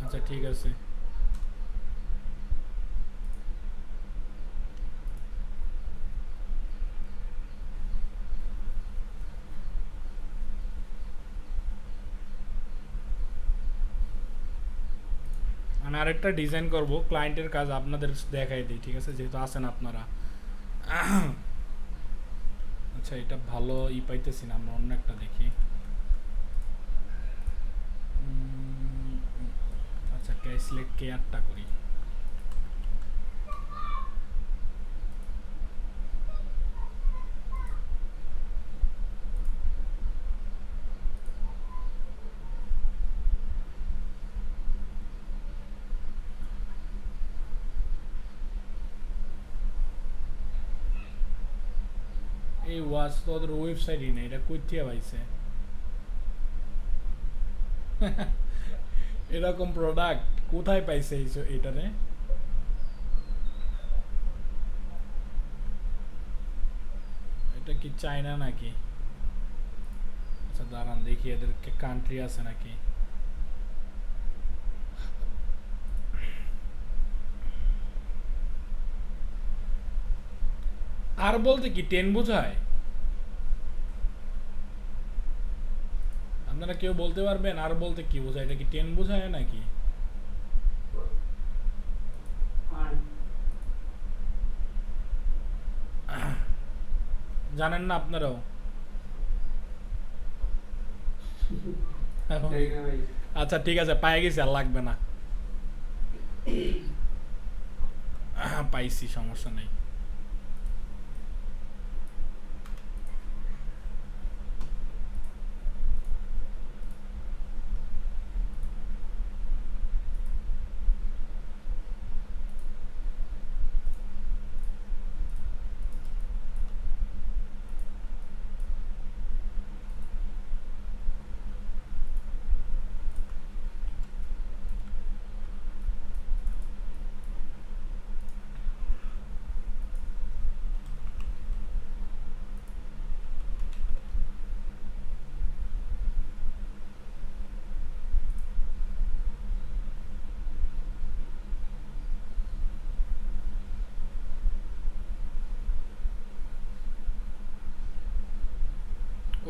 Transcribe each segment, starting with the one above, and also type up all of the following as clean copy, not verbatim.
আচ্ছা ঠিক আছে। আমি আরেকটা ডিজাইন করব, ক্লায়েন্টের কাজ আপনাদের দেখাই দিই, ঠিক আছে, যেহেতু আছেন আপনারা। আচ্ছা এটা ভালো পাইতেছি না, আমরা অন্য একটা দেখি। আচ্ছা সিলেক্ট কেয়ারটা করি। এই ওয়াচ তো ওদের ওয়েবসাইটই নেই, এটা কই থেকে পাইছে? এরকম প্রোডাক্ট কোথায় পাইছে এটারে? এটা কি চায়না নাকি? আচ্ছা দাঁড়ান দেখি এদের কান্ট্রি আছে নাকি। আর বলতে কি 10 বোঝায়? আপনারা কেউ বলতে পারবেন আর বলতে কি বোঝায়? এটা কি 10 বোঝায় নাকি? জানেন না আপনারাও? আচ্ছা ঠিক আছে, পাই গেছি, আর লাগবে না। পাইছি, সমস্যা নেই।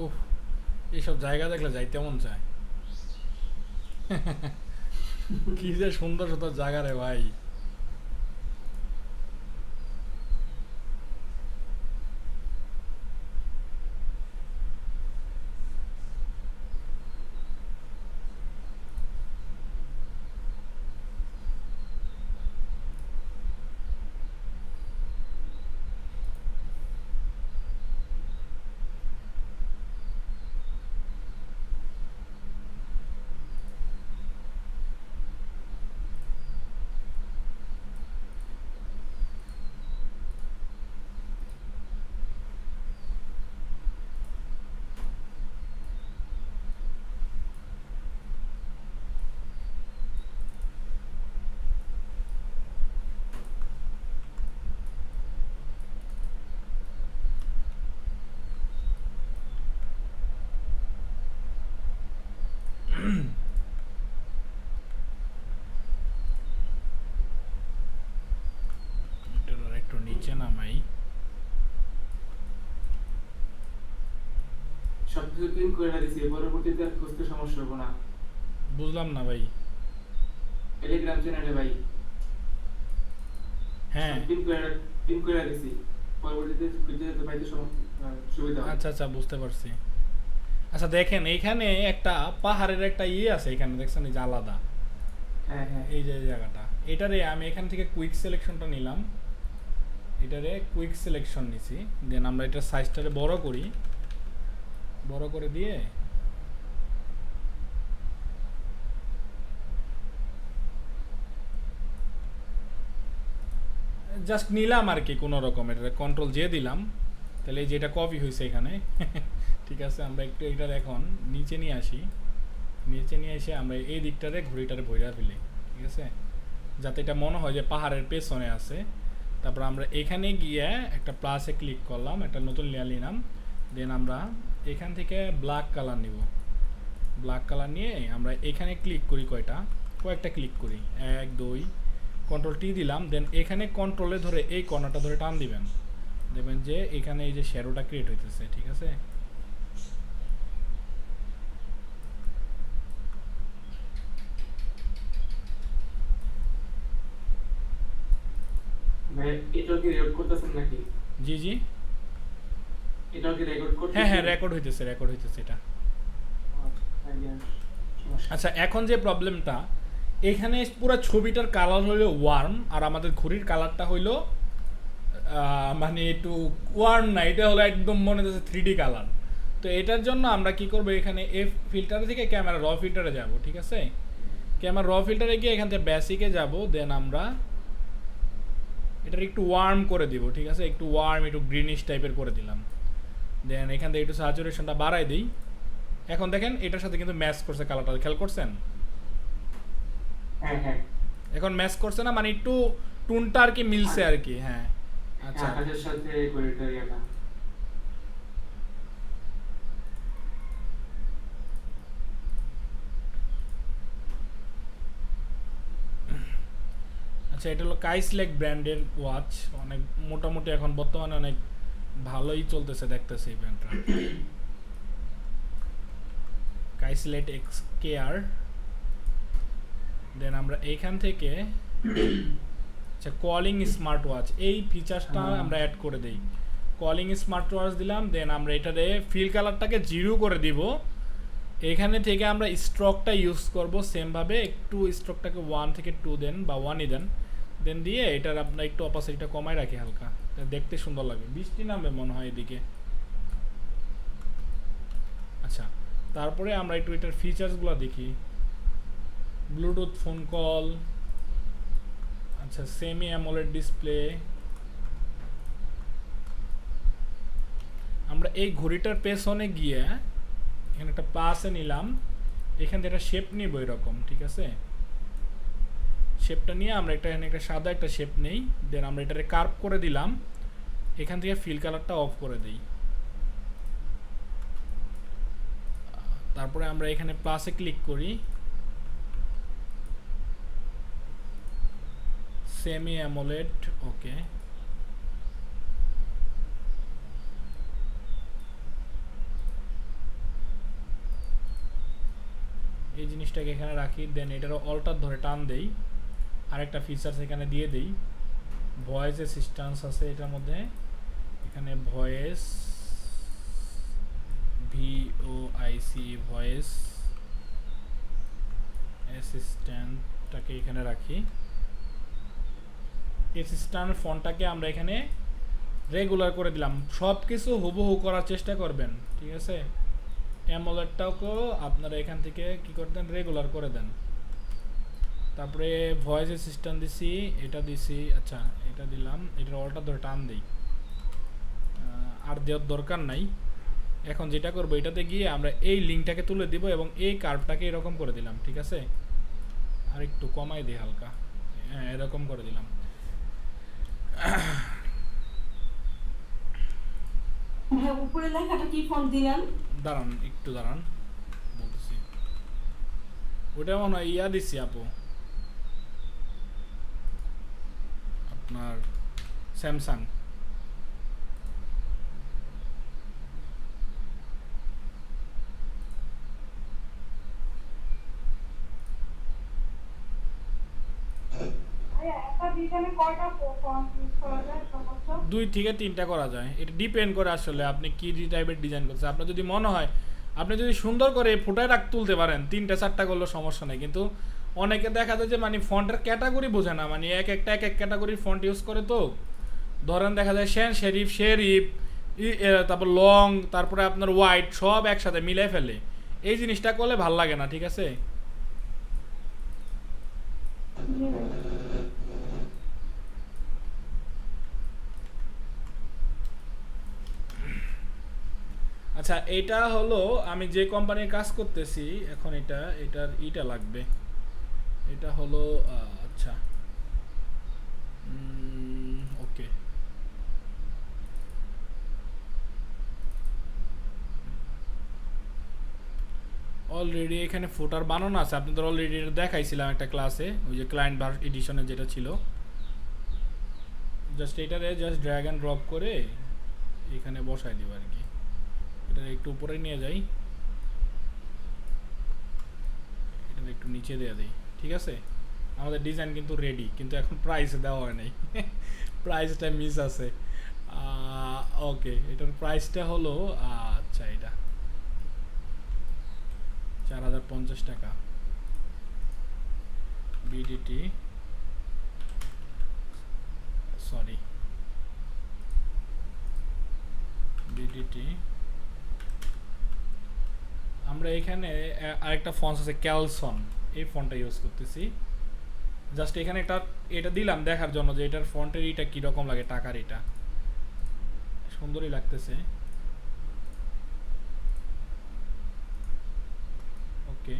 উফ, এইসব জায়গা দেখলে যাইতে মন চায়। কি যে সুন্দর সুন্দর জায়গা রে ভাই। এটার একটু নিচে নামাই। সবকিছু পিন করে দিছি, পরবর্তীতে আর খুঁজতে সমস্যা হবে না। বুঝলাম না ভাই। টেলিগ্রাম চ্যানেলে ভাই হ্যাঁ। সব পিন করে দিছি, পরবর্তীতে খুঁজে যেতে পাইতে সুবিধা হয়। আচ্ছা আচ্ছা, বুঝতে পারছি। আচ্ছা দেখেন এইখানে একটা পাহাড়ের একটা আছে, এখানে দেখছেন এই যে আলাদা, হ্যাঁ হ্যাঁ এই যে এই জায়গাটা, এটারে আমি এখান থেকে কুইক সিলেকশনটা নিলাম। এটারে কুইক সিলেকশন নিছি, দেন আমরা এটা সাইজটারে বড় করি, বড় করে দিয়ে জাস্ট নিলাম আর কি কোনো রকম, এটা কন্ট্রোল জে দিলাম, তাহলে এই যে এটা কপি হয়েছে এখানে। ঠিক আছে, আমরা একটু এটার এখন নিচে নিয়ে আসি, নিচে নিয়ে এসে আমরা এই দিকটারে ঘড়িটারে ভইরা ফেলি, ঠিক আছে, যাতে এটা মনে হয় যে পাহাড়ের পেছনে আছে। তারপর আমরা এখানে গিয়ে একটা প্লাসে ক্লিক করলাম, একটা নতুন লেয়ার নিলাম, দেন আমরা এখান থেকে ব্ল্যাক কালার নিব, ব্ল্যাক কালার নিয়ে আমরা এখানে ক্লিক করি, কয়েকটা ক্লিক করি, 1 2 কন্ট্রোল টি দিলাম। দেন এখানে কন্ট্রোলে ধরে এই কর্নারটা ধরে টান দিবেন, দেখবেন যে এখানে এই যে শ্যাডোটা ক্রিয়েট হইতেছে। ঠিক আছে, ভাই এটাও কি রেকর্ড করতেছেন নাকি? জি জি, এটাও কি রেকর্ড করতেছেন? হ্যাঁ হ্যাঁ, রেকর্ড হইতেছে এটা। আচ্ছা, এখন যে প্রবলেমটা, এখানে পুরো ছবিটার কালার হইলো ওয়ার্ম, আর আমাদের ঘড়ির কালারটা হইলো মানে একটু ওয়ার্ম না, এটা হলো একদম মনে হচ্ছে 3D কালার। তো এটার জন্য আমরা কি করব, এখানে এফ ফিল্টার থেকে ক্যামেরা র ফিল্টারে যাব। ঠিক আছে, ক্যামেরা র ফিল্টারে গিয়ে এখান থেকে বেসিকে যাব। দেন আমরা এটার একটু ওয়ার্ম করে দিব। ঠিক আছে, একটু ওয়ার্ম, একটু গ্রিনিশ টাইপের করে দিলাম। দেন এখান থেকে একটু স্যাচুরেশনটা বাড়াই দিই। এখন দেখেন এটার সাথে কিন্তু ম্যাচ করছে কালারটা, খেয়াল করছেন? হ্যাঁ হ্যাঁ, এখন ম্যাচ করছে না, মানে একটু টুনটা আর কি মিলছে আর কি। হ্যাঁ, আচ্ছা আকাশের সাথে ঘড়িটার ইয়াটা। আচ্ছা, এটা হলো কাইসলেক ব্র্যান্ডের ওয়াচ, অনেক মোটামুটি এখন বর্তমানে অনেক ভালোই চলতেছে দেখতেছি এই ব্র্যান্ডটা, কাইসলেট এক্স কে আর। দেন আমরা এইখান থেকে আচ্ছা কলিং স্মার্ট ওয়াচ, এই ফিচারসটা আমরা অ্যাড করে দেই। কলিং স্মার্ট ওয়াচ দিলাম। দেন আমরা এটাতে ফিল কালারটাকে 0 করে দিব। এখানে থেকে আমরা স্ট্রোকটা ইউজ করব সেমভাবে, একটু স্ট্রোকটাকে 1 থেকে 2 দেন, বা 1ই দেন। দেন দিয়ে এটার আপনার একটু অপাসিটিটা কমায় রাখি হালকা, দেখতে সুন্দর লাগবে। বৃষ্টি নামবে মনে হয় এদিকে। আচ্ছা, তারপরে আমরা একটু এটার ফিচার্সগুলো দেখি। ব্লুটুথ ফোন কল, আচ্ছা সেমি অ্যামোলেড ডিসপ্লে। আমরা এই ঘড়িটার পেছনে গিয়ে এখানে একটা প্লাসে নিলাম, এখান থেকে একটা শেপ নিব এরকম। ঠিক আছে, শেপটা নিয়ে আমরা এখানে একটা সাদা একটা শেপ নেই। দেন আমরা এটারে কার্ভ করে দিলাম, এখান থেকে ফিল কালারটা অফ করে দিই। তারপরে আমরা এখানে প্লাসে ক্লিক করি, সেমি অ্যামোলেড, ওকে। এই জিনিসটাকে এখানে রাখি। দেন এটারও অল্টার ধরে টান দেই, আরেকটা ফিচার্স এখানে দিয়ে দেই। ভয়েস অ্যাসিস্ট্যান্স আছে এটার মধ্যে, এখানে ভয়েস ভিওআইসি ভয়েস অ্যাসিস্ট্যান্টটাকে এখানে রাখি। অ্যাসিস্ট্যান্ট ফোনটাকে আমরা এখানে রেগুলার করে দিলাম। সব কিছু হুবহু করার চেষ্টা করবেন। ঠিক আছে, অ্যামোলেডটাকেও আপনারা এখান থেকে কি করে দেন, রেগুলার করে দেন। তারপরে ভয়েস অ্যাসিস্ট্যান্ট দিছি, এটা দিছি। আচ্ছা, এটা দিলাম, এটার অলটা ধরে টান দিই, আর দেওয়ার দরকার নাই। এখন যেটা করবো, এটাতে গিয়ে আমরা এই লিঙ্কটাকে তুলে দিব এবং এই কার্ভটাকে এরকম করে দিলাম। ঠিক আছে, আর একটু কমাই দিই হালকা, হ্যাঁ এরকম করে দিলাম। হ্যাঁ, উপরে লেখাটা কি ফন্ট দিলেন? দাঁড়ান একটু দাঁড়ান, বলতেছি। ওটা মনে হয় ইয়া দিছি আপু, আপনার স্যামসাং। দুই থেকে তিনটা করা যায়, এটা ডিপেন্ড করে আসলে আপনি কি টাইপের ডিজাইন করছেন। আপনার যদি মনে হয়, আপনি যদি সুন্দর করে ফুটায় তুলতে পারেন, 3টা 4টা করলেও সমস্যা নেই। কিন্তু অনেকে দেখা যায় যে মানে ফন্টের ক্যাটাগরি বোঝে না, মানে এক এক ক্যাটাগরির ফন্ট ইউজ করে। তো ধরেন দেখা যায় শেরিফ, তারপর লং, তারপরে আপনার হোয়াইট, সব একসাথে মিলাই ফেলে। এই জিনিসটা করলে ভাল লাগে না। ঠিক আছে, আচ্ছা এটা হলো আমি যে কোম্পানির কাজ করতেছি এখন, এটার লাগবে। এটা হলো আচ্ছা, ওকে। অলরেডি এখানে ফুটার বানানো আছে, আপনাদের অলরেডি এটা দেখাইছিলাম একটা ক্লাসে, ওই যে ক্লায়েন্ট এডিশনে যেটা ছিল। জাস্ট এটারে জাস্ট ড্র্যাগ অ্যান্ড ড্রপ করে এখানে বসাই দিব আর কি। এটা একটু উপরে নিয়ে যাই, এটা একটু নিচে দিয়ে দেই, ঠিক আছে। আমাদের ডিজাইন কিন্তু রেডি, কিন্তু এখন প্রাইস দেওয়া হয় নাই প্রাইসটা মিস আছে। ওকে, এটার প্রাইসটা হলো আচ্ছা এটা 4050 টাকা বিডিটি, সরি বিডিটি। আমরা এখানে আরেকটা ফন্ট আছে ক্যালসন, এই ফন্টটা ইউজ করতেছি। জাস্ট এখানে এটা দিলাম দেখার জন্য যে এটার ফন্টের এটা কীরকম লাগে, টাকার এটা সুন্দরই লাগতেছে। ওকে,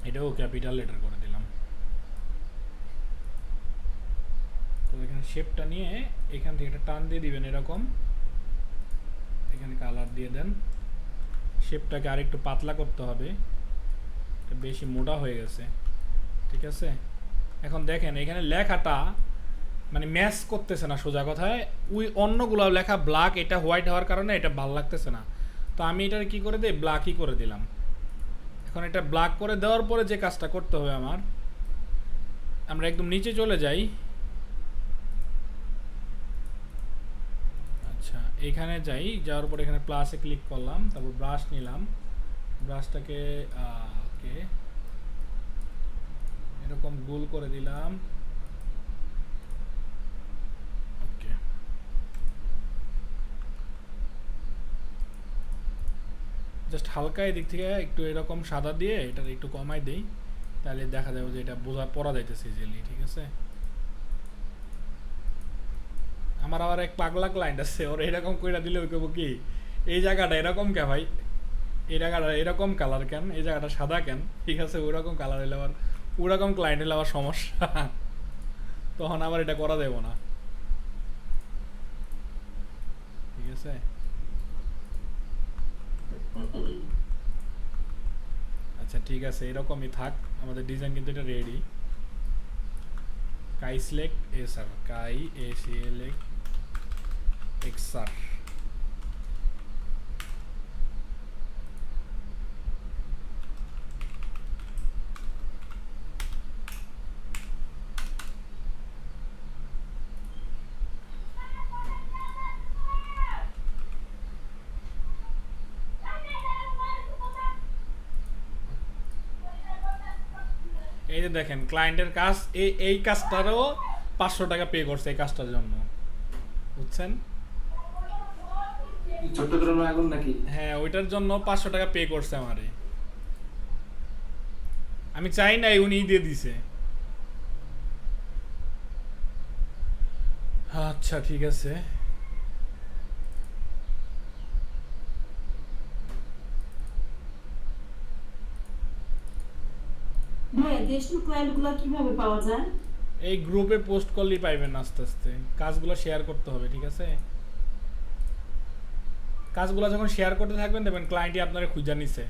এটাও ক্যাপিটাল লেটার করে দিলাম। তো এখানে শেপটা নিয়ে এখান থেকে একটা টান দিয়ে দিবেন এরকম, এখানে কালার দিয়ে দেন। শেপটাকে আরেকটু পাতলা করতে হবে, এটা বেশি মোটা হয়ে গেছে, ঠিক আছে। এখন দেখেন এখানে লেখাটা মানে ম্যাচ করতেছে না, সোজা কথায় ওই অন্যগুলো লেখা ব্ল্যাক, এটা হোয়াইট হওয়ার কারণে এটা ভালো লাগতেছে না। তো আমি এটার কি করে দিই, ব্ল্যাকই করে দিলাম। এখন এটা ব্ল্যাক করে দেওয়ার পরে যে কাজটা করতে হবে আমরা একদম নিচে চলে যাই। আচ্ছা, এখানে যাই, যাওয়ার পর এখানে প্লাসে ক্লিক করলাম, তারপর ব্রাশ নিলাম, ব্রাশটাকে ওকে এরকম গোল করে দিলাম। ওকে, জাস্ট হালকা এদিক থেকে একটু এরকম সাদা দিয়ে এটা একটু কমাই দেই, তাহলে দেখা যাবে যে এটা পড়া যাইতেছে ইজিলি, ঠিক আছে। আমার আবার এক পাগলা ক্লায়েন্ট আছে, ওর এরকম কইরা দিলে ওই কইব কি এই জায়গাটা এরকম কে ভাই, এই জায়গাটা এরকম কালার কেন, এই জায়গাটা সাদা কেন, ঠিক আছে। ওরকম কালার হলে আবার ওরকম ক্লায়েন্ট হলে আবার সমস্যা তখন আবার এটা করা দেব না, ঠিক আছে। আচ্ছা ঠিক আছে, এরকমই থাক, আমাদের ডিজাইন কিন্তু এটা রেডি। কাই সিলেক্ট এসার, কাই এ সিলেক্ট এক্সার। এই যে দেখেন ক্লায়েন্টের কাজ, এই কাজটারও 500 টাকা পে করছে এই কাজটার জন্য, বুঝছেন। ছোট্ট ধরনের আগুন নাকি? হ্যাঁ, ওইটার জন্য 500 টাকা পে করছে আমারে, আমি চাই নাই, উনিই দিয়ে দিছে। আচ্ছা ঠিক আছে, ভাইয়া দেশের ক্লায়েন্ট গুলো কিভাবে পাওয়া যায়? এই গ্রুপে পোস্ট করলেই পাইবেন আস্তে আস্তে, কাজগুলো শেয়ার করতে হবে, ঠিক আছে। কাজগুলো যখন শেয়ার করতে থাকবেন দেখবেন ক্লায়েন্টই আপনারা খুঁজে নিছে,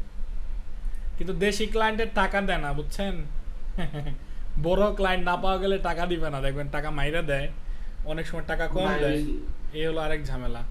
কিন্তু দেশি ক্লায়েন্টের টাকা দেয় না, বুঝছেন বড় ক্লায়েন্ট না পাওয়া গেলে টাকা দিবে না, দেখবেন টাকা মাইরা দেয়, অনেক সময় টাকা কম দেয়, এই হলো আরেক ঝামেলা।